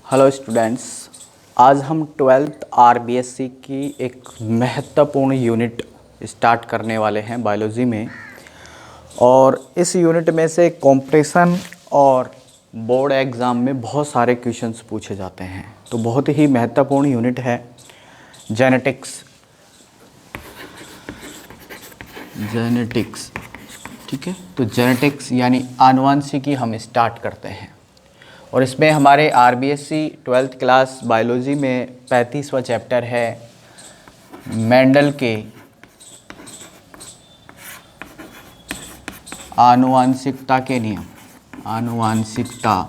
Hello students, आज हम 12th RBSC की एक महत्वपूर्ण यूनिट स्टार्ट करने वाले हैं बायोलॉजी में। और इस यूनिट में से कॉम्पिटिशन और बोर्ड एग्ज़ाम में बहुत सारे क्वेश्चंस पूछे जाते हैं, तो बहुत ही महत्वपूर्ण यूनिट है जेनेटिक्स। ठीक है, तो जेनेटिक्स यानी आनुवंशिकी हम स्टार्ट करते हैं। और इसमें हमारे आरबीएससी 12th क्लास बायोलॉजी में 35वां चैप्टर है मेंडल के आनुवंशिकता के नियम। आनुवंशिकता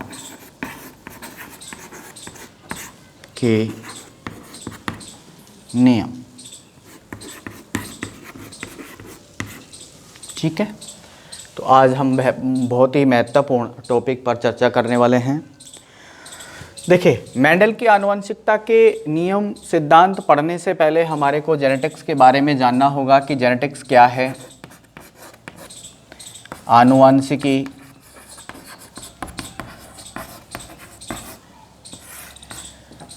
के नियम, ठीक है। तो आज हम बहुत ही महत्वपूर्ण टॉपिक पर चर्चा करने वाले हैं। देखिए, मेंडल की आनुवंशिकता के नियम सिद्धांत पढ़ने से पहले हमारे को जेनेटिक्स के बारे में जानना होगा कि जेनेटिक्स क्या है। आनुवंशिकी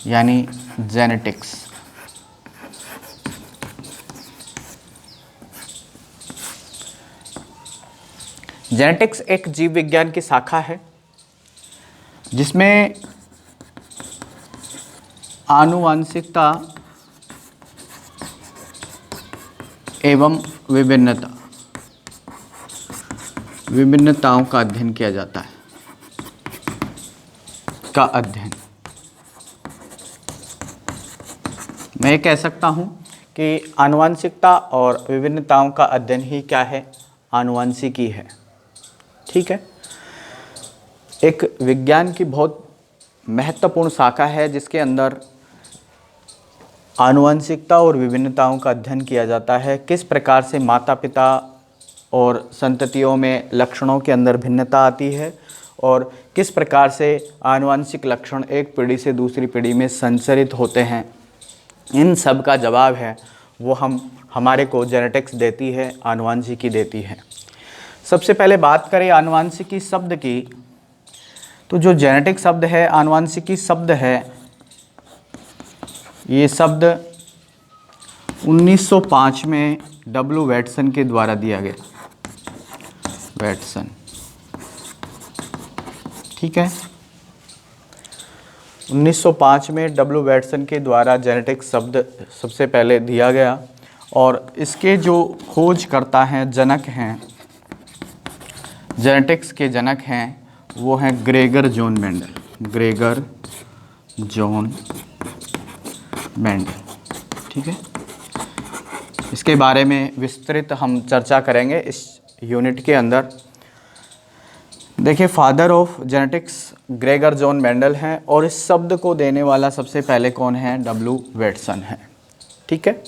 यानी जेनेटिक्स जेनेटिक्स एक जीव विज्ञान की शाखा है जिसमें आनुवंशिकता एवं विभिन्नताओं का अध्ययन किया जाता है। मैं ये कह सकता हूँ कि आनुवंशिकता और विभिन्नताओं का अध्ययन ही क्या है, आनुवंशिकी है। ठीक है, एक विज्ञान की बहुत महत्वपूर्ण शाखा है जिसके अंदर आनुवंशिकता और विभिन्नताओं का अध्ययन किया जाता है। किस प्रकार से माता पिता और संततियों में लक्षणों के अंदर भिन्नता आती है और किस प्रकार से आनुवंशिक लक्षण एक पीढ़ी से दूसरी पीढ़ी में संचरित होते हैं, इन सब का जवाब है वो हमारे को जेनेटिक्स देती है, आनुवंशिकी देती है। सबसे पहले बात करें आनुवंशिकी शब्द की, तो जो जेनेटिक शब्द है, आनुवंशिकी शब्द है, ये शब्द 1905 में डब्ल्यू वैटसन के द्वारा दिया गया। वैटसन, ठीक है, 1905 में डब्ल्यू वैटसन के द्वारा जेनेटिक शब्द सबसे पहले दिया गया। और इसके जो खोजकर्ता हैं, जनक हैं, जेनेटिक्स के जनक हैं, वो हैं Gregor John Mendel. Gregor John Mendel, ठीक है। इसके बारे में विस्तृत हम चर्चा करेंगे इस यूनिट के अंदर। देखिए, father of genetics Gregor John Mendel हैं और इस शब्द को देने वाला सबसे पहले कौन है, डब्ल्यू वैटसन है। ठीक है,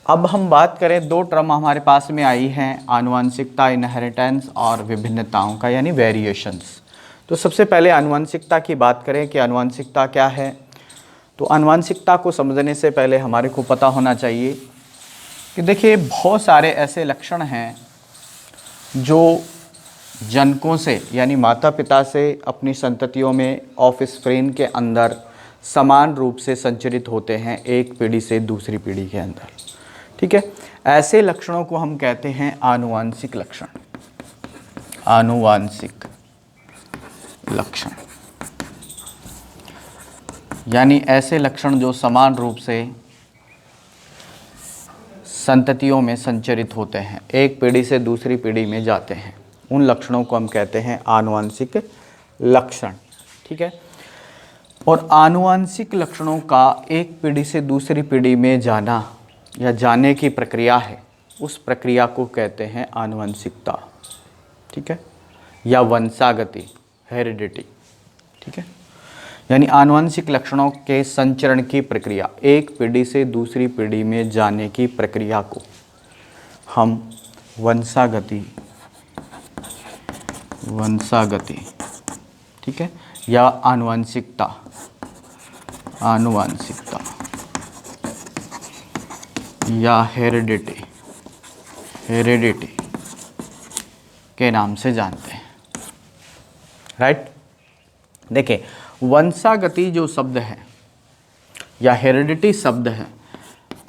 अब हम बात करें, दो टर्म हमारे पास में आई हैं, आनुवंशिकता, इनहेरिटेंस, और विभिन्नताओं का यानी वेरिएशंस। तो सबसे पहले आनुवंशिकता की बात करें कि आनुवंशिकता क्या है। तो आनुवंशिकता को समझने से पहले हमारे को पता होना चाहिए कि देखिए, बहुत सारे ऐसे लक्षण हैं जो जनकों से यानी माता पिता से अपनी संततियों में ऑफस्प्रीन के अंदर समान रूप से संचरित होते हैं, एक पीढ़ी से दूसरी पीढ़ी के अंदर। ठीक है, ऐसे लक्षणों को हम कहते हैं आनुवांशिक लक्षण। आनुवांशिक लक्षण यानी ऐसे लक्षण जो समान रूप से संततियों में संचरित होते हैं, एक पीढ़ी से दूसरी पीढ़ी में जाते हैं, उन लक्षणों को हम कहते हैं आनुवांशिक लक्षण। ठीक है, और आनुवांशिक लक्षणों का एक पीढ़ी से दूसरी पीढ़ी में जाना या जाने की प्रक्रिया है, उस प्रक्रिया को कहते हैं आनुवंशिकता। ठीक है, या वंशागति, हेरिडिटी। ठीक है, यानी आनुवंशिक लक्षणों के संचरण की प्रक्रिया, एक पीढ़ी से दूसरी पीढ़ी में जाने की प्रक्रिया को हम वंशागति, ठीक है, या आनुवंशिकता, या हेरिडिटी के नाम से जानते हैं। राइट, देखिए, वंशागति जो शब्द है या हेरिडिटी शब्द है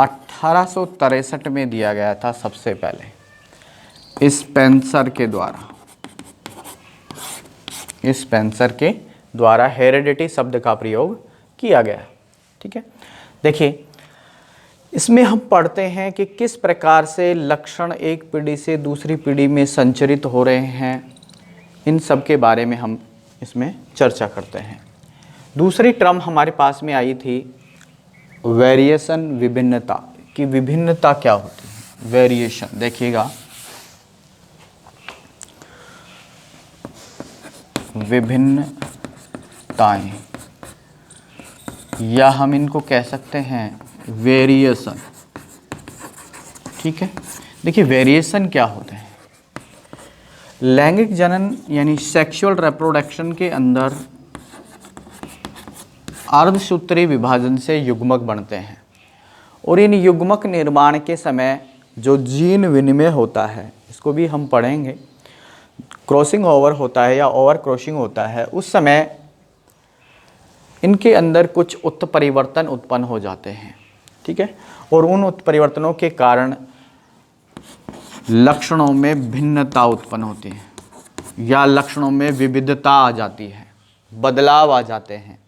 1863 में दिया गया था सबसे पहले स्पेंसर के द्वारा। स्पेंसर के द्वारा हेरिडिटी शब्द का प्रयोग किया गया। ठीक है, देखिए इसमें हम पढ़ते हैं कि किस प्रकार से लक्षण एक पीढ़ी से दूसरी पीढ़ी में संचरित हो रहे हैं, इन सब के बारे में हम इसमें चर्चा करते हैं। दूसरी टर्म हमारे पास में आई थी वेरिएशन, विभिन्नता की विभिन्नता क्या होती है। वेरिएशन देखिएगा, विभिन्नताएं या हम इनको कह सकते हैं वेरिएशन। ठीक है, देखिए वेरिएशन क्या होते हैं। लैंगिक जनन यानी सेक्सुअल रिप्रोडक्शन के अंदर अर्धसूत्री विभाजन से युग्मक बनते हैं और इन युग्मक निर्माण के समय जो जीन विनिमय होता है, इसको भी हम पढ़ेंगे, क्रॉसिंग ओवर होता है या ओवर क्रॉसिंग होता है, उस समय इनके अंदर कुछ उत्परिवर्तन उत्पन्न हो जाते हैं। ठीक है, और उन उत्परिवर्तनों के कारण लक्षणों में भिन्नता उत्पन्न होती है या लक्षणों में विविधता आ जाती है, बदलाव आ जाते हैं।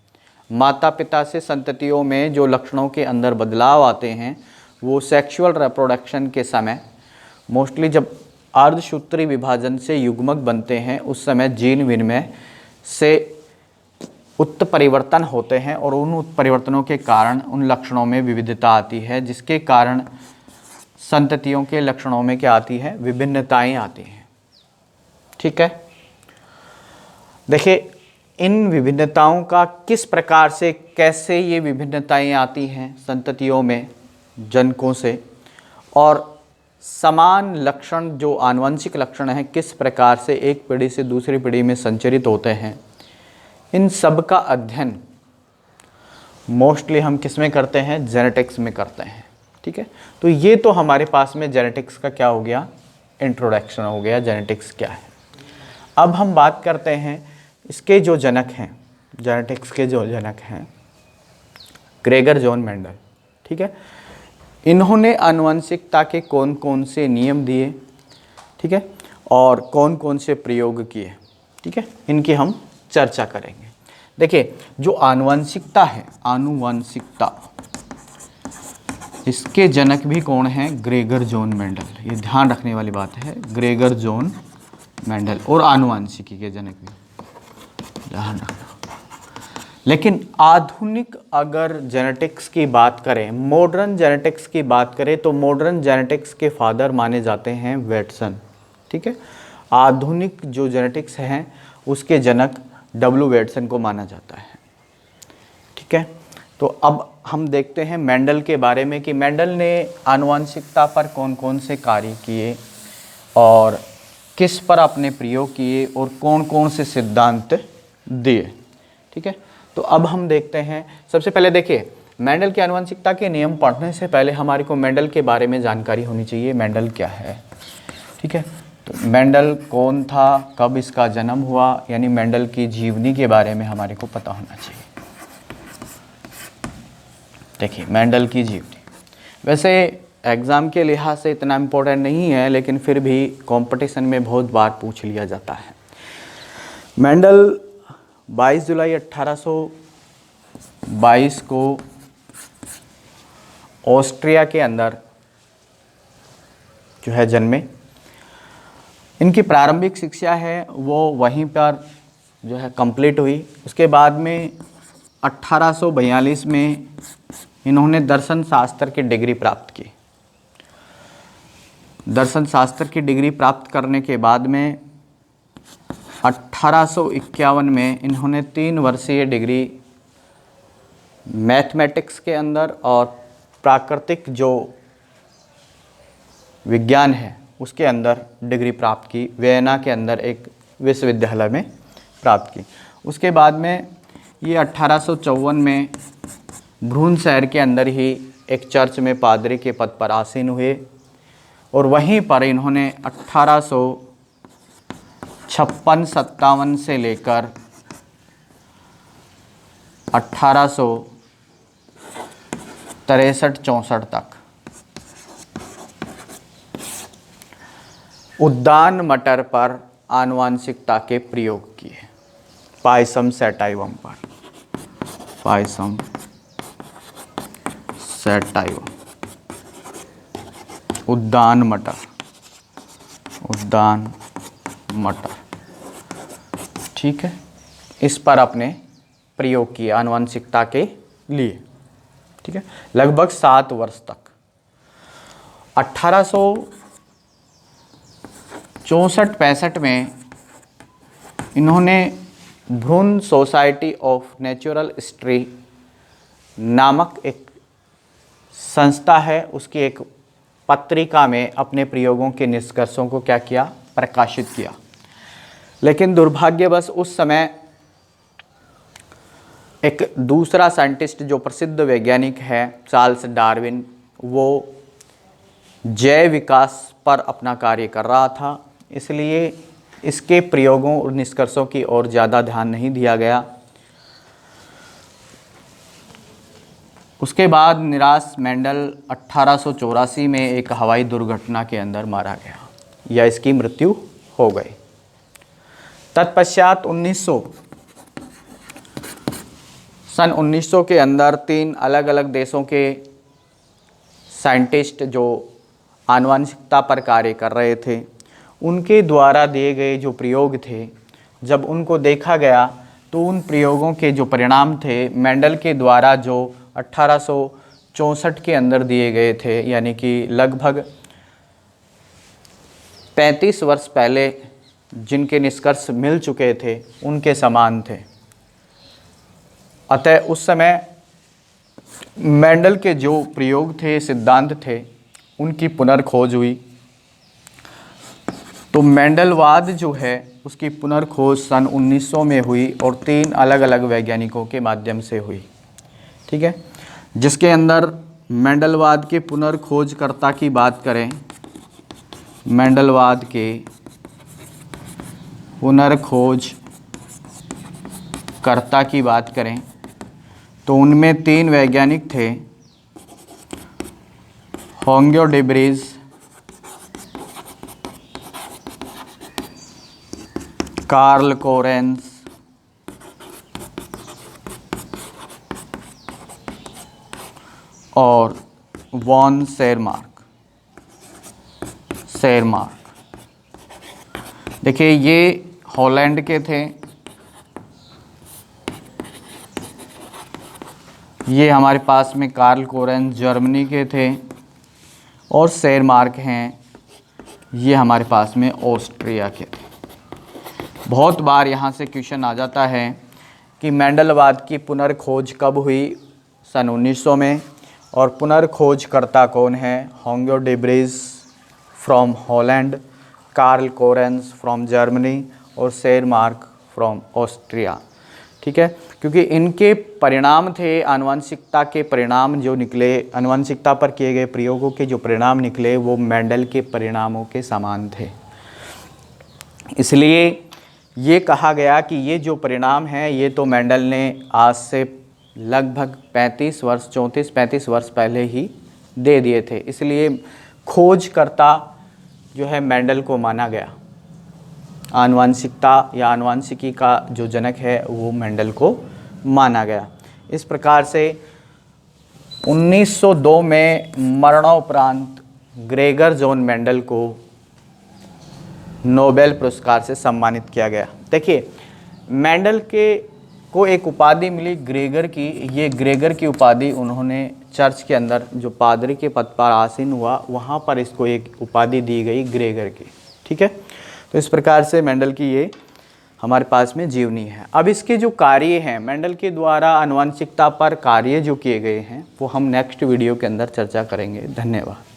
माता पिता से संततियों में जो लक्षणों के अंदर बदलाव आते हैं वो सेक्सुअल रिप्रोडक्शन के समय मोस्टली जब अर्धसूत्री विभाजन से युग्मक बनते हैं उस समय जीन विनिमय से उत्परिवर्तन होते हैं और उन उत्परिवर्तनों के कारण उन लक्षणों में विविधता आती है, जिसके कारण संततियों के लक्षणों में क्या आती है, विभिन्नताएं आती हैं। ठीक है, देखिए इन विभिन्नताओं का किस प्रकार से, कैसे ये विभिन्नताएं आती हैं संततियों में जनकों से, और समान लक्षण जो आनुवंशिक लक्षण हैं किस प्रकार से एक पीढ़ी से दूसरी पीढ़ी में संचरित होते हैं, इन सब का अध्ययन मोस्टली हम किस में करते हैं, जेनेटिक्स में करते हैं। ठीक है, तो ये तो हमारे पास में जेनेटिक्स का क्या हो गया, इंट्रोडक्शन हो गया, जेनेटिक्स क्या है। अब हम बात करते हैं इसके जो जनक हैं, जेनेटिक्स के जो जनक हैं, ग्रेगर जॉन मेंडल। ठीक है, इन्होंने आनुवंशिकता के कौन कौन से नियम दिए, ठीक है, और कौन कौन से प्रयोग किए, ठीक है, इनकी हम चर्चा करेंगे। देखिए जो आनुवंशिकता है, आनुवंशिकता, इसके जनक भी कौन हैं, ग्रेगर जॉन मेंडल। ये ध्यान रखने वाली बात है, ग्रेगर जॉन मेंडल और आनुवंशिकी के जनक भी ध्यान रखना। लेकिन आधुनिक अगर जेनेटिक्स की बात करें, मॉडर्न जेनेटिक्स की बात करें, तो मॉडर्न जेनेटिक्स के फादर माने जाते हैं वेटसन। ठीक है, आधुनिक जो जेनेटिक्स हैं उसके जनक डब्ल्यू वेटसन को माना जाता है। ठीक है, तो अब हम देखते हैं मेंडल के बारे में कि मेंडल ने आनुवंशिकता पर कौन कौन से कार्य किए और किस पर अपने प्रयोग किए और कौन कौन से सिद्धांत दिए। ठीक है, तो अब हम देखते हैं, सबसे पहले देखिए मेंडल की आनुवंशिकता के नियम पढ़ने से पहले हमारे को मेंडल के बारे में जानकारी होनी चाहिए, मेंडल क्या है। ठीक है, तो मेंडल कौन था, कब इसका जन्म हुआ, यानी मेंडल की जीवनी के बारे में हमारे को पता होना चाहिए। देखिए मेंडल की जीवनी वैसे एग्ज़ाम के लिहाज से इतना इम्पोर्टेंट नहीं है, लेकिन फिर भी कंपटीशन में बहुत बार पूछ लिया जाता है। मेंडल 22 जुलाई 1822 को ऑस्ट्रिया के अंदर जो है जन्मे। इनकी प्रारंभिक शिक्षा है वो वहीं पर जो है कंप्लीट हुई। उसके बाद में 1842 में इन्होंने दर्शन शास्त्र की डिग्री प्राप्त की। दर्शन शास्त्र की डिग्री प्राप्त करने के बाद में 1851 में इन्होंने 3 वर्षीय डिग्री मैथमेटिक्स के अंदर और प्राकृतिक जो विज्ञान है उसके अंदर डिग्री प्राप्त की, वियना के अंदर एक विश्वविद्यालय में प्राप्त की। उसके बाद में ये 1854 में ब्रून शहर के अंदर ही एक चर्च में पादरी के पद पर आसीन हुए और वहीं पर इन्होंने 1856-57 से लेकर 1863-64 तक उद्यान मटर पर आनुवंशिकता के प्रयोग किए, पायसम सैटाइवम पर, पायसम सैटाइवम, उद्यान मटर, उद्यान मटर, ठीक है, इस पर अपने प्रयोग किए आनुवंशिकता के लिए, ठीक है, लगभग 7 वर्ष तक। 1864-65 में इन्होंने भ्रूण सोसाइटी ऑफ नेचुरल हिस्ट्री नामक एक संस्था है, उसकी एक पत्रिका में अपने प्रयोगों के निष्कर्षों को क्या किया, प्रकाशित किया। लेकिन दुर्भाग्यवश उस समय एक दूसरा साइंटिस्ट जो प्रसिद्ध वैज्ञानिक है चार्ल्स डार्विन, वो जैव विकास पर अपना कार्य कर रहा था, इसलिए इसके प्रयोगों और निष्कर्षों की ओर ज़्यादा ध्यान नहीं दिया गया। उसके बाद निराश मेंडल 1884 में एक हवाई दुर्घटना के अंदर मारा गया या इसकी मृत्यु हो गई। तत्पश्चात सन 1900 के अंदर 3 अलग अलग देशों के साइंटिस्ट जो आनुवंशिकता पर कार्य कर रहे थे, उनके द्वारा दिए गए जो प्रयोग थे, जब उनको देखा गया तो उन प्रयोगों के जो परिणाम थे मेंडल के द्वारा जो 1864 के अंदर दिए गए थे, यानी कि लगभग 35 वर्ष पहले जिनके निष्कर्ष मिल चुके थे उनके समान थे। अतः उस समय मेंडल के जो प्रयोग थे, सिद्धांत थे, उनकी पुनर्खोज हुई। तो मेंडलवाद जो है उसकी पुनर्खोज सन 1900 में हुई और 3 अलग अलग वैज्ञानिकों के माध्यम से हुई, ठीक है, जिसके अंदर मेंडलवाद के पुनर्खोजकर्ता की बात करें, मेंडलवाद के पुनर्खोजकर्ता की बात करें तो उनमें 3 वैज्ञानिक थे, होंग्यो डिब्रीज, कार्ल कोरेंस और वॉन शेरमार्क। देखिए ये हॉलैंड के थे, ये हमारे पास में कार्ल कोरेंस जर्मनी के थे और शेरमार्क हैं, ये हमारे पास में ऑस्ट्रिया के थे। बहुत बार यहाँ से क्वेश्चन आ जाता है कि मेंडलवाद की पुनर्खोज कब हुई, सन 1900 में, और पुनर्खोजकर्ता कौन है, Hugo de Vries from Holland, Carl Correns from Germany और शेरमार्क फ्रॉम ऑस्ट्रिया, ठीक है, क्योंकि इनके परिणाम थे, आनुवंशिकता के परिणाम जो निकले, आनुवंशिकता पर किए गए प्रयोगों के जो परिणाम निकले वो मेंडल के परिणामों के समान थे। इसलिए ये कहा गया कि ये जो परिणाम हैं ये तो मेंडल ने आज से लगभग 34-35 वर्ष पहले ही दे दिए थे, इसलिए खोजकर्ता जो है मेंडल को माना गया। आनुवंशिकता या आनुवंशिकी का जो जनक है वो मेंडल को माना गया। इस प्रकार से 1902 में मरणोपरांत ग्रेगर जॉन मेंडल को नोबेल पुरस्कार से सम्मानित किया गया। देखिए मेंडल को एक उपाधि मिली ग्रेगर की, ये ग्रेगर की उपाधि उन्होंने चर्च के अंदर जो पादरी के पद पर आसीन हुआ वहाँ पर इसको एक उपाधि दी गई ग्रेगर की, ठीक है। तो इस प्रकार से मेंडल की ये हमारे पास में जीवनी है। अब इसके जो कार्य हैं, मेंडल के द्वारा आनुवंशिकता पर कार्य जो किए गए हैं वो हम नेक्स्ट वीडियो के अंदर चर्चा करेंगे। धन्यवाद।